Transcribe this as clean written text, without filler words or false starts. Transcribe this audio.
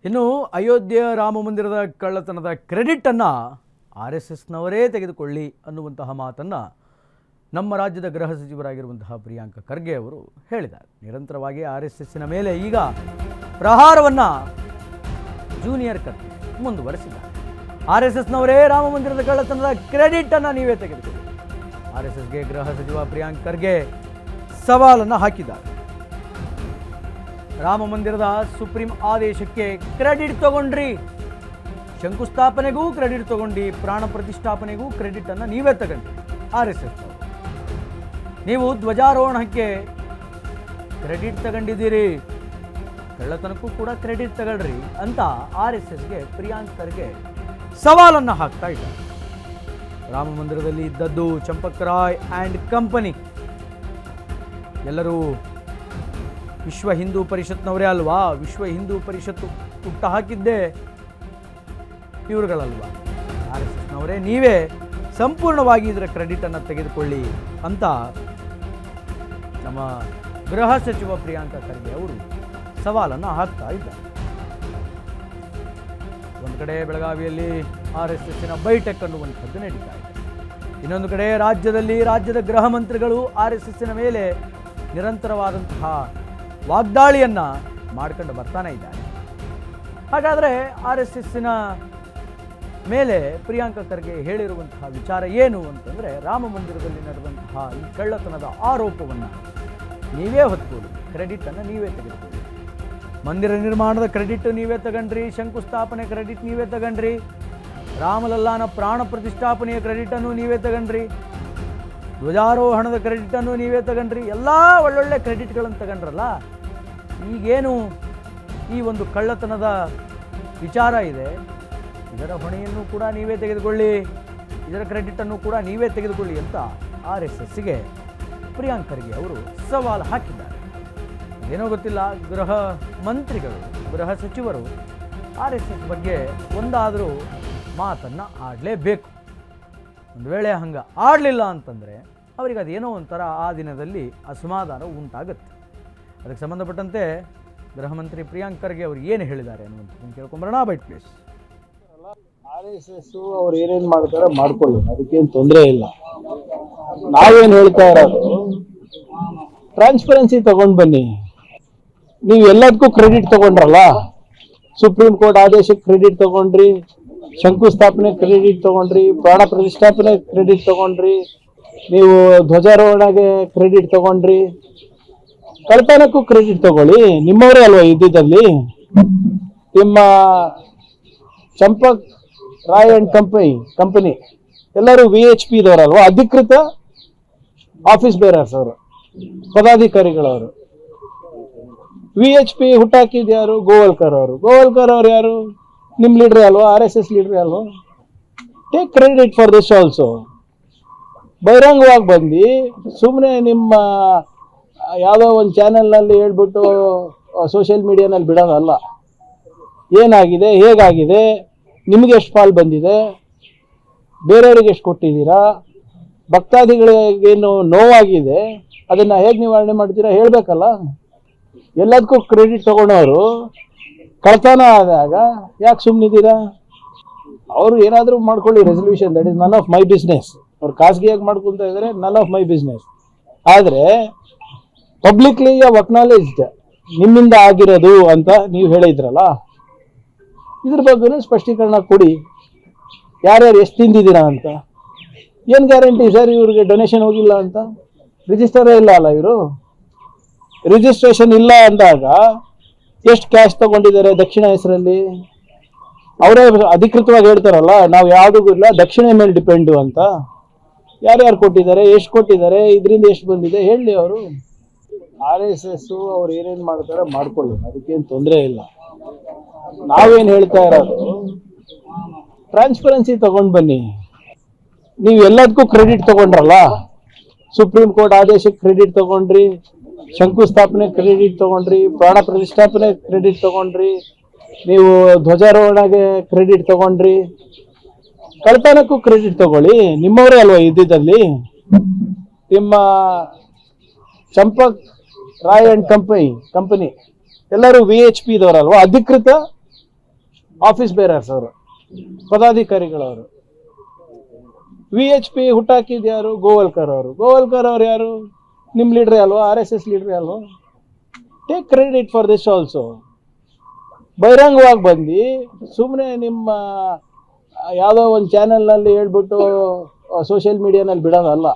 ಇನ್ನು ಅಯೋಧ್ಯೆ ರಾಮ ಮಂದಿರದ ಕಳ್ಳತನದ ಕ್ರೆಡಿಟನ್ನು RSSನವರೇ ತೆಗೆದುಕೊಳ್ಳಿ ಅನ್ನುವಂತಹ ಮಾತನ್ನು ನಮ್ಮ ರಾಜ್ಯದ ಗೃಹ ಸಚಿವರಾಗಿರುವಂತಹ ಪ್ರಿಯಾಂಕ ಖರ್ಗೆ ಅವರು ಹೇಳಿದ್ದಾರೆ. ನಿರಂತರವಾಗಿ RSSನ ಮೇಲೆ ಈಗ ಪ್ರಹಾರವನ್ನು ಜೂನಿಯರ್ ಖರ್ಗೆ ಮುಂದುವರೆಸಿದ್ದಾರೆ. RSSನವರೇ ರಾಮ ಮಂದಿರದ ಕಳ್ಳತನದ ಕ್ರೆಡಿಟನ್ನು ನೀವೇ ತೆಗೆದುಕೊಳ್ಳಿ. RSSಗೆ ಗೃಹ ಸಚಿವ ಪ್ರಿಯಾಂಕ್ ಖರ್ಗೆ ಸವಾಲನ್ನು ಹಾಕಿದ್ದಾರೆ. ರಾಮ ಮಂದಿರದ ಸುಪ್ರೀಂ ಆದೇಶಕ್ಕೆ ಕ್ರೆಡಿಟ್ ತಗೊಂಡ್ರಿ, ಶಂಕುಸ್ಥಾಪನೆಗೂ ಕ್ರೆಡಿಟ್ ತಗೊಂಡು ಪ್ರಾಣ ಪ್ರತಿಷ್ಠಾಪನೆಗೂ ಕ್ರೆಡಿಟನ್ನು ನೀವೇ ತಗೊಂಡ್ರಿ. RSS ನೀವು ಧ್ವಜಾರೋಹಣಕ್ಕೆ ಕ್ರೆಡಿಟ್ ತಗೊಂಡಿದ್ದೀರಿ, ಕಳ್ಳತನಕ್ಕೂ ಕೂಡ ಕ್ರೆಡಿಟ್ ತಗೊಳ್ರಿ ಅಂತ RSSಗೆ ಪ್ರಿಯಾಂಕ್ ಖರ್ಗೆ ಸವಾಲನ್ನು ಹಾಕ್ತಾ ಇದ್ದಾರೆ. ರಾಮ ಮಂದಿರದಲ್ಲಿ ಇದ್ದದ್ದು ಚಂಪಕ್ ರಾಯ್ ಆ್ಯಂಡ್ ಕಂಪನಿ. ಎಲ್ಲರೂ ವಿಶ್ವ ಹಿಂದೂ ಪರಿಷತ್ನವರೇ ಅಲ್ವಾ? ವಿಶ್ವ ಹಿಂದೂ ಪರಿಷತ್ತು ಹುಟ್ಟು ಹಾಕಿದ್ದೇ ಇವರುಗಳಲ್ವಾ? RSSನವರೇ ನೀವೇ ಸಂಪೂರ್ಣವಾಗಿ ಇದರ ಕ್ರೆಡಿಟನ್ನು ತೆಗೆದುಕೊಳ್ಳಿ ಅಂತ ನಮ್ಮ ಗೃಹ ಸಚಿವ ಪ್ರಿಯಾಂಕ ಖರ್ಗೆ ಅವರು ಸವಾಲನ್ನು ಹಾಕ್ತಾ ಇದ್ದಾರೆ. ಒಂದು ಕಡೆ ಬೆಳಗಾವಿಯಲ್ಲಿ RSSನ ಬೈಟೆಕ್ ಅನ್ನುವಂಥದ್ದು ನಡೀತಾ ಇದೆ. ಇನ್ನೊಂದು ಕಡೆ ರಾಜ್ಯದ ಗೃಹ ಮಂತ್ರಿಗಳು RSSನ ಮೇಲೆ ನಿರಂತರವಾದಂತಹ ವಾಗ್ದಾಳಿಯನ್ನು ಮಾಡ್ಕೊಂಡು ಬರ್ತಾನೆ ಇದ್ದಾರೆ. ಹಾಗಾದರೆ RSSನ ಮೇಲೆ ಪ್ರಿಯಾಂಕ ಖರ್ಗೆ ಹೇಳಿರುವಂತಹ ವಿಚಾರ ಏನು ಅಂತಂದರೆ, ರಾಮ ಮಂದಿರದಲ್ಲಿ ನಡೆದಂತಹ ಈ ಕಳ್ಳತನದ ಆರೋಪವನ್ನು ನೀವೇ ಹೊತ್ಕೊಳ್ಳಿ, ಕ್ರೆಡಿಟನ್ನು ನೀವೇ ತೆಗೆದುಕೊಳ್ಳಿ. ಮಂದಿರ ನಿರ್ಮಾಣದ ಕ್ರೆಡಿಟ್ ನೀವೇ ತಗೊಂಡ್ರಿ, ಶಂಕುಸ್ಥಾಪನೆ ಕ್ರೆಡಿಟ್ ನೀವೇ ತಗೊಂಡ್ರಿ, ರಾಮಲಲ್ಲಾನ ಪ್ರಾಣ ಪ್ರತಿಷ್ಠಾಪನೆಯ ಕ್ರೆಡಿಟನ್ನು ನೀವೇ ತಗೊಂಡ್ರಿ, ಧ್ವಜಾರೋಹಣದ ಕ್ರೆಡಿಟನ್ನು ನೀವೇ ತಗೊಂಡ್ರಿ, ಎಲ್ಲ ಒಳ್ಳೊಳ್ಳೆ ಕ್ರೆಡಿಟ್ಗಳನ್ನು ತಗೊಂಡ್ರಲ್ಲ. ಈಗೇನು ಈ ಒಂದು ಕಳ್ಳತನದ ವಿಚಾರ ಇದೆ, ಇದರ ಹೊಣೆಯನ್ನು ಕೂಡ ನೀವೇ ತೆಗೆದುಕೊಳ್ಳಿ, ಇದರ ಕ್ರೆಡಿಟನ್ನು ಕೂಡ ನೀವೇ ತೆಗೆದುಕೊಳ್ಳಿ ಅಂತ RSSಗೆ ಪ್ರಿಯಾಂಕ್ ಖರ್ಗೆ ಅವರು ಸವಾಲು ಹಾಕಿದ್ದಾರೆ. ಏನೋ ಗೊತ್ತಿಲ್ಲ, ಗೃಹ ಮಂತ್ರಿಗಳು, ಗೃಹ ಸಚಿವರು RSS ಬಗ್ಗೆ ಒಂದಾದರೂ ಮಾತನ್ನು ಆಡಲೇಬೇಕು. ಒಂದು ವೇಳೆ ಹಂಗೆ ಆಡಲಿಲ್ಲ ಅಂತಂದರೆ ಅವರಿಗೆ ಅದೇನೋ ಒಂಥರ ಆ ದಿನದಲ್ಲಿ ಅಸಮಾಧಾನ ಉಂಟಾಗುತ್ತೆ. ಅದಕ್ಕೆ ಸಂಬಂಧಪಟ್ಟಂತೆ ಗೃಹ ಮಂತ್ರಿ ಪ್ರಿಯಾಂಕ್ ಖರ್ಗೆ ಅವರು ಏನು ಹೇಳಿದ್ದಾರೆ ಅನ್ನುವಂಥದ್ದನ್ನು ಕೇಳ್ಕೊಂಬರೋಣ. Byte please. RSS ಅವ್ರು ಏನೇನು ಮಾಡ್ತಾರೆ ಮಾಡ್ಕೊಳ್ಳಿ, ಅದಕ್ಕೇನು ತೊಂದರೆ ಇಲ್ಲ. ನಾವೇನು ಹೇಳ್ತಾ ಇರೋದು, ಟ್ರಾನ್ಸ್ಪರೆನ್ಸಿ ತಗೊಂಡು ಬನ್ನಿ. ನೀವು ಎಲ್ಲದಕ್ಕೂ ಕ್ರೆಡಿಟ್ ತಗೊಂಡ್ರಲ್ಲ, ಸುಪ್ರೀಂ ಕೋರ್ಟ್ ಆದೇಶಕ್ಕೆ ಕ್ರೆಡಿಟ್ ತಗೊಂಡ್ರಿ, ಶಂಕುಸ್ಥಾಪನೆ ಕ್ರೆಡಿಟ್ ತಗೊಂಡ್ರಿ, ಪ್ರಾಣ ಪ್ರತಿಷ್ಠಾಪನೆ ಕ್ರೆಡಿಟ್ ತಗೊಂಡ್ರಿ, ನೀವು ಧ್ವಜಾರೋಹಣಗೆ ಕ್ರೆಡಿಟ್ ತಗೊಂಡ್ರಿ, ಕಳ್ಳತನಕ್ಕೂ ಕ್ರೆಡಿಟ್ ತಗೊಳ್ಳಿ. ನಿಮ್ಮವರೇ ಅಲ್ವಾ ಇದ್ದಿದ್ದಲ್ಲಿ. ನಿಮ್ಮ ಚಂಪಕ್ ರಾಯ್ ಅಂಡ್ ಕಂಪನಿ ಎಲ್ಲರೂ VHP ದವರಲ್ವಾ, ಅಧಿಕೃತ ಆಫೀಸ್ ಬೇರರ್ಸ್ ಅವರು, ಪದಾಧಿಕಾರಿಗಳವರು. VHP ಹುಟ್ಟಾಕಿದ್ ಯಾರು? ಗೋವಲ್ಕರ್ ಅವರು ಯಾರು? ನಿಮ್ ಲೀಡ್ರೇ ಅಲ್ವಾ? RSS ಲೀಡ್ರೇ ಅಲ್ವಾ? Take credit for this also. ಬಹಿರಂಗವಾಗಿ ಬಂದು ಸುಮ್ಮನೆ ನಿಮ್ಮ ಯಾವುದೋ ಒಂದು ಚಾನೆಲ್ನಲ್ಲಿ ಹೇಳ್ಬಿಟ್ಟು ಸೋಷಿಯಲ್ ಮೀಡಿಯಾನಲ್ಲಿ ಬಿಡೋದಲ್ಲ. ಏನಾಗಿದೆ, ಹೇಗಾಗಿದೆ, ನಿಮಗೆ ಎಷ್ಟು ಪಾಲ್ ಬಂದಿದೆ, ಬೇರೆಯವ್ರಿಗೆ ಎಷ್ಟು ಕೊಟ್ಟಿದ್ದೀರಾ, ಭಕ್ತಾದಿಗಳಿಗೇನು ನೋವಾಗಿದೆ, ಅದನ್ನು ಹೇಗೆ ನಿವಾರಣೆ ಮಾಡ್ತೀರಾ ಹೇಳಬೇಕಲ್ಲ. ಎಲ್ಲದಕ್ಕೂ ಕ್ರೆಡಿಟ್ ತಗೊಂಡವರು ಕಳ್ತನ ಆದಾಗ ಯಾಕೆ ಸುಮ್ಮನಿದ್ದೀರಾ? ಅವರು ಏನಾದರೂ ಮಾಡ್ಕೊಳ್ಳಿ resolution, that is none of my business. ಅವ್ರು ಖಾಸಗಿಯಾಗಿ ಮಾಡ್ಕೊತಾ ಇದ್ದಾರೆ, ನನ್ ಆಫ್ ಮೈ ಬಿಸ್ನೆಸ್. ಆದರೆ ಪಬ್ಲಿಕ್ಲಿ ಅಕ್ನಾಲೇಜ್ಡ್ ನಿಮ್ಮಿಂದ ಆಗಿರೋದು ಅಂತ ನೀವು ಹೇಳಿದ್ರಲ್ಲ, ಇದ್ರ ಬಗ್ಗೆ ಸ್ಪಷ್ಟೀಕರಣ ಕೊಡಿ. ಯಾರ್ಯಾರು ಎಷ್ಟು ತಿಂದಿದ್ದೀರಾ ಅಂತ. ಏನು ಗ್ಯಾರಂಟಿ ಸರ್ ಇವ್ರಿಗೆ ಡೊನೇಷನ್ ಹೋಗಿಲ್ಲ ಅಂತ? ರಿಜಿಸ್ಟರೇ ಇಲ್ಲ ಅಲ್ಲ ಇವರು. ರಿಜಿಸ್ಟ್ರೇಷನ್ ಇಲ್ಲ ಅಂದಾಗ ಎಷ್ಟು ಕ್ಯಾಶ್ ತಗೊಂಡಿದ್ದಾರೆ ದಕ್ಷಿಣ ಹೆಸರಲ್ಲಿ? ಅವರೇ ಅಧಿಕೃತವಾಗಿ ಹೇಳ್ತಾರಲ್ಲ, ನಾವು ಯಾವುದಕ್ಕೂ ಇಲ್ಲ, ದಕ್ಷಿಣ ಮೇಲೆ ಡಿಪೆಂಡು ಅಂತ. ಯಾರ್ಯಾರು ಕೊಟ್ಟಿದ್ದಾರೆ, ಎಷ್ಟು ಕೊಟ್ಟಿದ್ದಾರೆ, ಇದರಿಂದ ಎಷ್ಟು ಬಂದಿದೆ ಹೇಳಿ ಅವರು. RSS ಅವ್ರು ಏನೇನು ಮಾಡ್ತಾರೆ ಮಾಡ್ಕೊಳ್ಳಿ, ಅದಕ್ಕೇನು ತೊಂದರೆ ಇಲ್ಲ. ನಾವೇನು ಹೇಳ್ತಾ ಇರೋದು, ಟ್ರಾನ್ಸ್ಪರೆನ್ಸಿ ತಗೊಂಡು ಬನ್ನಿ. ನೀವು ಎಲ್ಲದಕ್ಕೂ ಕ್ರೆಡಿಟ್ ತಗೊಂಡ್ರಲ್ಲ, ಸುಪ್ರೀಂ ಕೋರ್ಟ್ ಆದೇಶಕ್ಕೆ ಕ್ರೆಡಿಟ್ ತಗೊಂಡ್ರಿ, ಶಂಕುಸ್ಥಾಪನೆ ಕ್ರೆಡಿಟ್ ತಗೊಂಡ್ರಿ, ಪ್ರಾಣ ಪ್ರತಿಷ್ಠಾಪನೆ ಕ್ರೆಡಿಟ್ ತಗೊಂಡ್ರಿ, ನೀವು ಧ್ವಜಾರೋಹಣಗೆ ಕ್ರೆಡಿಟ್ ತಗೊಂಡ್ರಿ, ಕಳ್ಳತನಕ್ಕೂ ಕ್ರೆಡಿಟ್ ತಗೊಳ್ಳಿ. ನಿಮ್ಮವರೇ ಅಲ್ವಾ ಇದ್ದಿದ್ದಲ್ಲಿ. ನಿಮ್ಮ ಚಂಪಕ್ ರಾಯ್ ಅಂಡ್ ಕಂಪನಿ ಎಲ್ಲರೂ VHP ದವರಲ್ವಾ, ಅಧಿಕೃತ ಆಫೀಸ್ ಬೇರರ್ಸ್ ಅವರು, ಪದಾಧಿಕಾರಿಗಳವರು. VHP ಹುಟ್ಟಾಕಿದ್ ಯಾರು? ಗೋವಲ್ಕರ್ ಅವರು. ಗೋವಲ್ಕರ್ ಅವ್ರು ಯಾರು? ನಿಮ್ಮ ಲೀಡ್ರೇ ಅಲ್ವಾ? RSS ಲೀಡ್ರೇ ಅಲ್ವಾ? Take credit for this also. ಬಹಿರಂಗವಾಗಿ ಬಂದು ಸುಮ್ಮನೆ ನಿಮ್ಮ ಯಾವುದೋ ಒಂದು ಚಾನೆಲ್ನಲ್ಲಿ ಹೇಳ್ಬಿಟ್ಟು ಸೋಷಿಯಲ್ ಮೀಡಿಯಾನಲ್ಲಿ ಬಿಡೋದಲ್ಲ.